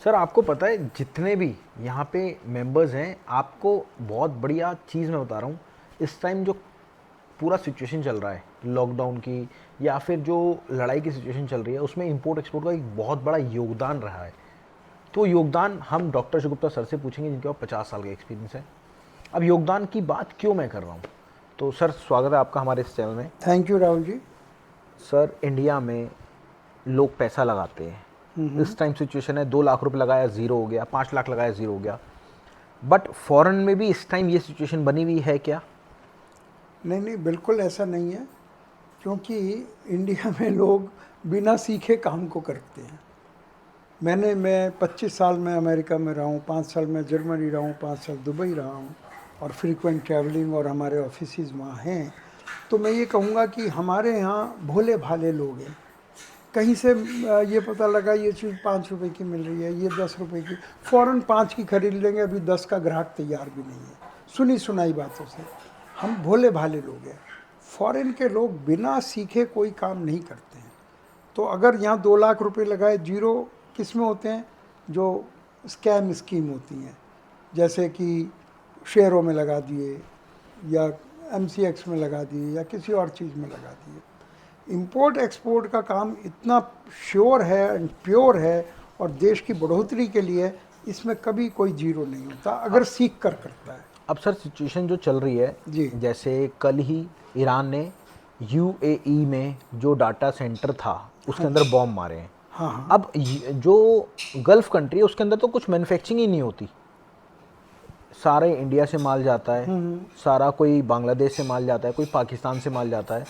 Sir आपको पता है जितने भी यहाँ पे मेंबर्स हैं, आपको बहुत बढ़िया चीज़ मैं बता रहा हूँ। इस टाइम जो पूरा सिचुएशन चल रहा है लॉकडाउन की, या फिर जो लड़ाई की सिचुएशन चल रही है, उसमें इंपोर्ट एक्सपोर्ट का एक बहुत बड़ा योगदान रहा है। तो योगदान हम डॉक्टर शुगुप्ता सर से पूछेंगे, जिनके पास 50 साल का एक्सपीरियंस है। अब योगदान की बात क्यों मैं कर रहा हूँ, तो सर स्वागत है आपका हमारे इस चैनल में। Thank you Rahul ji. Sir India में लोग पैसा लगाते हैं, इस टाइम सिचुएशन है 2 लाख रुपए लगाया ज़ीरो हो गया, 5 लाख लगाया ज़ीरो हो गया। बट फॉरेन में भी इस टाइम ये सिचुएशन बनी हुई है क्या? नहीं नहीं, बिल्कुल ऐसा नहीं है, क्योंकि इंडिया में लोग बिना सीखे काम को करते हैं। मैं 25 साल में अमेरिका में रहा हूँ, 5 साल में जर्मनी रहा हूँ, 5 साल दुबई रहा हूँ, और फ्रीक्वेंट ट्रैवलिंग और हमारे ऑफिसेज वहाँ हैं। तो मैं ये कहूँगा कि हमारे यहाँ भोले भाले लोग हैं। कहीं से ये पता लगा ये चीज़ 5 रुपए की मिल रही है, ये 10 रुपए की, फ़ौरन 5 की खरीद लेंगे, अभी 10 का ग्राहक तैयार भी नहीं है, सुनी सुनाई बातों से। हम भोले भाले लोग हैं। फॉरेन के लोग बिना सीखे कोई काम नहीं करते हैं। तो अगर यहाँ 2 लाख रुपए लगाए, जीरो किस में होते हैं? जो स्कैम स्कीम होती हैं, जैसे कि शेयरों में लगा दिए, या MCX में लगा दिए, या किसी और चीज़ में लगा दिए। इंपोर्ट एक्सपोर्ट का काम इतना श्योर है एंड प्योर है, और देश की बढ़ोतरी के लिए इसमें कभी कोई जीरो नहीं होता, अगर सीख कर करता है। अब सर सिचुएशन जो चल रही है जी। जैसे कल ही ईरान ने UAE में जो डाटा सेंटर था उसके अंदर बॉम्ब मारे हैं। हाँ हाँ। अब जो गल्फ कंट्री है उसके अंदर तो कुछ मैन्युफैक्चरिंग ही नहीं होती, सारे इंडिया से माल जाता है, सारा कोई बांग्लादेश से माल जाता है, कोई पाकिस्तान से माल जाता है।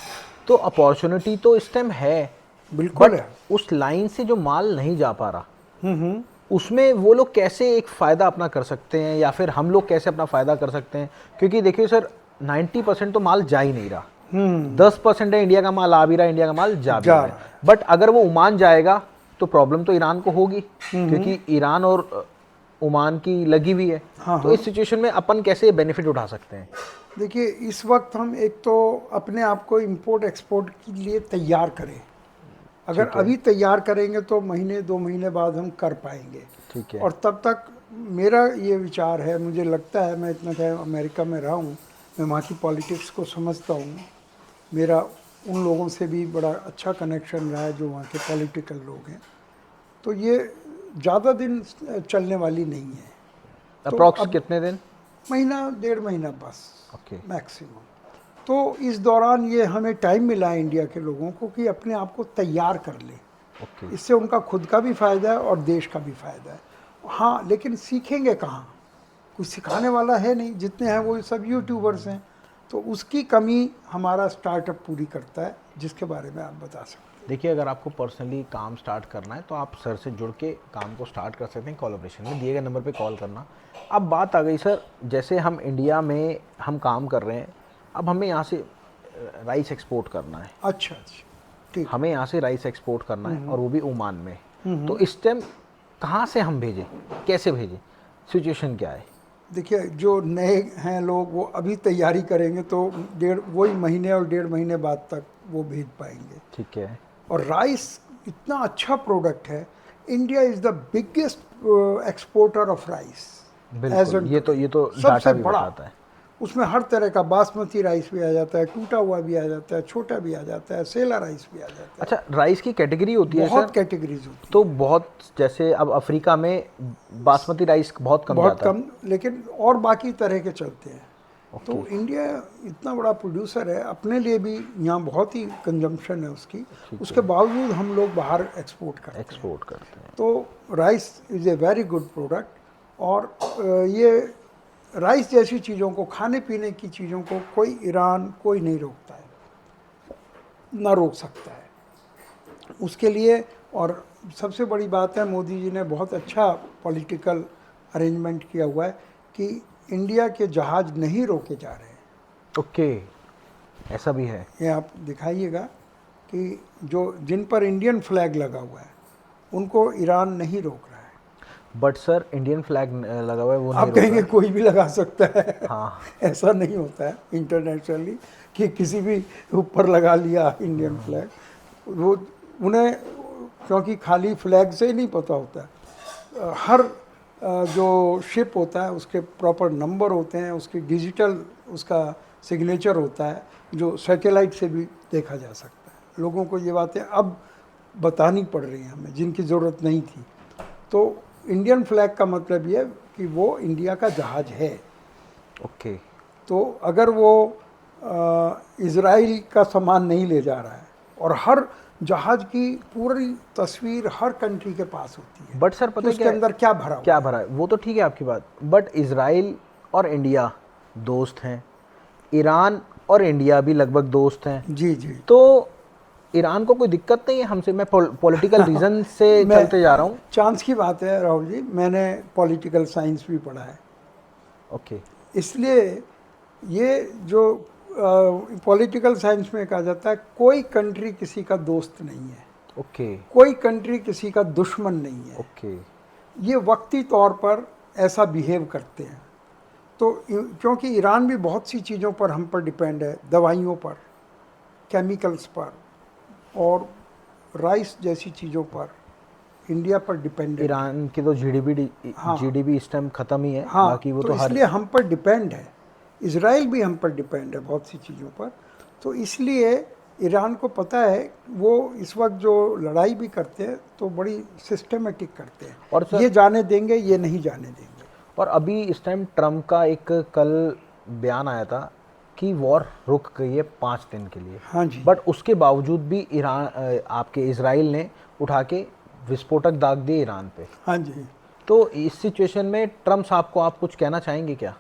तो अपॉर्चुनिटी तो इस टाइम है, बिल्कुल बट है। उस लाइन से जो माल नहीं जा पा रहा, उसमें वो लोग कैसे एक फ़ायदा अपना कर सकते हैं, या फिर हम लोग कैसे अपना फ़ायदा कर सकते हैं? क्योंकि देखिए सर 90% तो माल जा ही नहीं रहा, 10% है इंडिया का माल आ भी रहा है, इंडिया का माल जा भी रहा है। बट अगर वो ओमान जाएगा तो प्रॉब्लम तो ईरान को होगी, क्योंकि ईरान और ओमान की लगी हुई है। तो इस सिचुएशन में अपन कैसे बेनिफिट उठा सकते हैं? देखिए, इस वक्त हम एक तो अपने आप को इंपोर्ट एक्सपोर्ट के लिए तैयार करें। अगर अभी तैयार करेंगे तो महीने 2 महीने बाद हम कर पाएंगे। ठीक है। और तब तक मेरा ये विचार है, मुझे लगता है, मैं इतना टाइम अमेरिका में रहा हूँ, मैं वहाँ की पॉलिटिक्स को समझता हूँ, मेरा उन लोगों से भी बड़ा अच्छा कनेक्शन रहा है जो वहाँ के पॉलिटिकल लोग हैं। तो ये ज़्यादा दिन चलने वाली नहीं है। अप्रॉक्स कितने दिन? महीना 1.5 महीना बस, ओके। मैक्सिमम। तो इस दौरान ये हमें टाइम मिला है इंडिया के लोगों को कि अपने आप को तैयार कर लें। ओके। इससे उनका खुद का भी फ़ायदा है और देश का भी फ़ायदा है। हाँ, लेकिन सीखेंगे कहाँ? कोई सिखाने वाला है नहीं, जितने हैं वो सब यूट्यूबर्स हैं। तो उसकी कमी हमारा स्टार्टअप पूरी करता है, जिसके बारे में आप बता सकते हैं। देखिए, अगर आपको पर्सनली काम स्टार्ट करना है तो आप सर से जुड़ के काम को स्टार्ट कर सकते हैं कोलैबोरेशन में, दिए गए नंबर पे कॉल करना। अब बात आ गई सर, जैसे हम इंडिया में हम काम कर रहे हैं, अब हमें यहाँ से राइस एक्सपोर्ट करना है। अच्छा अच्छा, ठीक। हमें यहाँ से राइस एक्सपोर्ट करना है, और वो भी ओमान में। तो इस टाइम कहाँ से हम भेजें, कैसे भेजें, सिचुएशन क्या है? देखिए, जो नए हैं लोग वो अभी तैयारी करेंगे तो वही महीने और 1.5 महीने बाद तक वो भेज पाएंगे। ठीक है। और राइस इतना अच्छा प्रोडक्ट है। India is the biggest exporter of rice. बिल्कुल, ये तो डाटा सबसे भी बड़ा। बताता है। उसमें हर तरह का बासमती राइस भी आ जाता है, टूटा हुआ भी आ जाता है, छोटा भी आ जाता है, सेला राइस भी आ जाता है। अच्छा, राइस की कैटेगरी होती है बहुत सर? कैटेगरीज होती तो बहुत, जैसे अब अफ्रीका में बासमती राइस बहुत कम बहुत जाता है। कम, लेकिन और बाकी तरह के चलते हैं। तो ओके। इंडिया इतना बड़ा प्रोड्यूसर है, अपने लिए भी यहाँ बहुत ही कंजम्पशन है उसकी, उसके बावजूद हम लोग बाहर एक्सपोर्ट करते हैं। एक्सपोर्ट करते हैं। तो rice is a very good product. और ये राइस जैसी चीज़ों को, खाने पीने की चीज़ों को कोई ईरान कोई नहीं रोकता है, ना रोक सकता है उसके लिए। और सबसे बड़ी बात है, मोदी जी ने बहुत अच्छा पॉलिटिकल अरेंजमेंट किया हुआ है कि इंडिया के जहाज़ नहीं रोके जा रहे हैं। ओके, ऐसा भी है। ये आप दिखाइएगा कि जिन पर इंडियन फ्लैग लगा हुआ है उनको ईरान नहीं रोक रहा है। बट सर इंडियन फ्लैग लगा हुआ है, वो नहीं आप रोक कहेंगे रहा। कोई भी लगा सकता है। हाँ। ऐसा नहीं होता है इंटरनेशनली कि किसी भी ऊपर लगा लिया इंडियन फ्लैग। वो उन्हें, क्योंकि खाली फ्लैग से ही नहीं पता होता, हर जो शिप होता है उसके प्रॉपर नंबर होते हैं, उसकी डिजिटल उसका सिग्नेचर होता है, जो सैटेलाइट से भी देखा जा सकता है। लोगों को ये बातें अब बतानी पड़ रही हैं हमें, जिनकी ज़रूरत नहीं थी। तो इंडियन फ्लैग का मतलब ये है कि वो इंडिया का जहाज़ है। ओके। तो अगर वो इज़राइल का सामान नहीं ले जा रहा है, और हर जहाज़ की पूरी तस्वीर हर कंट्री के पास होती है, बट सर कि पता है उसके अंदर क्या भरा हुआ क्या है। भरा है, वो तो ठीक है आपकी बात, बट इसराइल और इंडिया दोस्त हैं, ईरान और इंडिया भी लगभग दोस्त हैं। जी जी। तो ईरान को कोई दिक्कत नहीं है हमसे? मैं पॉलिटिकल रीजन से मैं चलते जा रहा हूँ। चांस की बात है राहुल जी, मैंने पॉलिटिकल साइंस भी पढ़ा है, ओके। इसलिए ये जो पॉलिटिकल साइंस में कहा जाता है कोई कंट्री किसी का दोस्त नहीं है, ओके। कोई कंट्री किसी का दुश्मन नहीं है। ओके। ये वक्ती तौर पर ऐसा बिहेव करते हैं। तो क्योंकि ईरान भी बहुत सी चीज़ों पर हम पर डिपेंड है, दवाइयों पर, केमिकल्स पर, और राइस जैसी चीज़ों पर इंडिया पर डिपेंडेंट है। ईरान की तो हाँ जीडीपी इस टाइम ख़त्म ही है, हाँ, बाकी वो तो तो हर। इसलिए हम पर डिपेंड है। इसराइल भी हम पर डिपेंड है बहुत सी चीज़ों पर। तो इसलिए ईरान को पता है, वो इस वक्त जो लड़ाई भी करते हैं तो बड़ी सिस्टमेटिक करते हैं, और सर, ये जाने देंगे, ये नहीं जाने देंगे। और अभी इस टाइम ट्रम्प का एक कल बयान आया था कि वॉर रुक गई है 5 दिन के लिए। हाँ जी। बट उसके बावजूद भी ईरान आपके इसराइल ने उठा के विस्फोटक दाग दिए ईरान पे। हाँ जी। तो इस सिचुएशन में ट्रम्प साहब को आप कुछ कहना चाहेंगे क्या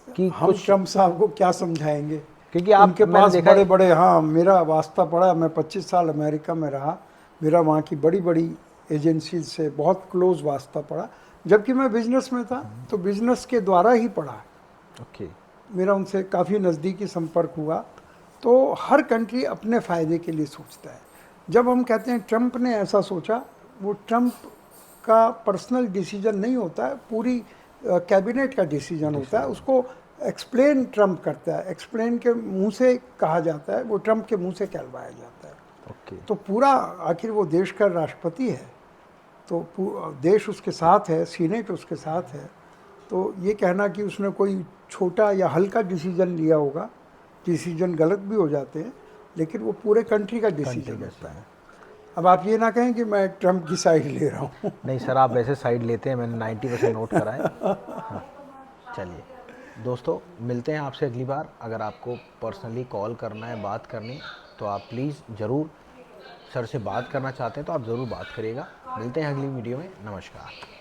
कि हम कुछ? ट्रम्प साहब को क्या समझाएंगे, क्योंकि आप, उनके मैंने पास देखा बड़े है। बड़े, हाँ मेरा वास्ता पड़ा, मैं 25 साल अमेरिका में रहा, मेरा वहाँ की बड़ी बड़ी एजेंसी से बहुत क्लोज वास्ता पड़ा। जबकि मैं बिजनेस में था तो बिजनेस के द्वारा ही पड़ा, ओके। मेरा उनसे काफ़ी नज़दीकी संपर्क हुआ। तो हर कंट्री अपने फ़ायदे के लिए सोचता है। जब हम कहते हैं ट्रम्प ने ऐसा सोचा, वो ट्रम्प का पर्सनल डिसीजन नहीं होता है, पूरी कैबिनेट का डिसीजन होता है। उसको एक्सप्लेन ट्रम्प करता है, एक्सप्लेन के मुंह से कहा जाता है, वो ट्रम्प के मुंह से कहलवाया जाता है। ओके। तो पूरा, आखिर वो देश का राष्ट्रपति है, तो देश उसके साथ है, सीनेट उसके साथ है। तो ये कहना कि उसने कोई छोटा या हल्का डिसीजन लिया होगा, डिसीजन गलत भी हो जाते हैं, लेकिन वो पूरे कंट्री का डिसीजन होता है। अब आप ये ना कहें कि मैं ट्रम्प की साइड ले रहा हूँ। नहीं सर, आप वैसे साइड लेते हैं, मैंने 90% नोट करा है। हाँ, चलिए दोस्तों, मिलते हैं आपसे अगली बार। अगर आपको पर्सनली कॉल करना है, बात करनी, तो आप प्लीज़ ज़रूर सर से बात करना चाहते हैं तो आप ज़रूर बात करिएगा। मिलते हैं अगली वीडियो में। नमस्कार।